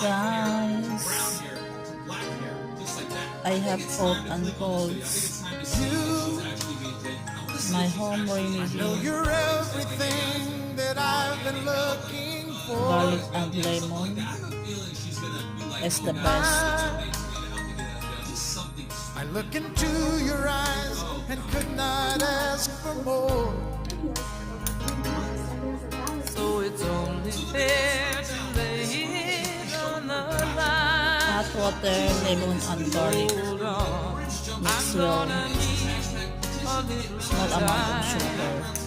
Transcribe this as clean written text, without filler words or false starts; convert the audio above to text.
Guys, I have hot and colds. My home remedy, You're everything that I've been looking for. garlic and lemon is the best. I look into your eyes and could not ask for more. So it's only fair to lay it on the line. Hot water, lemon and garlic. Hold on, Mix I'm well. gonna need a little Small amount of time. sugar.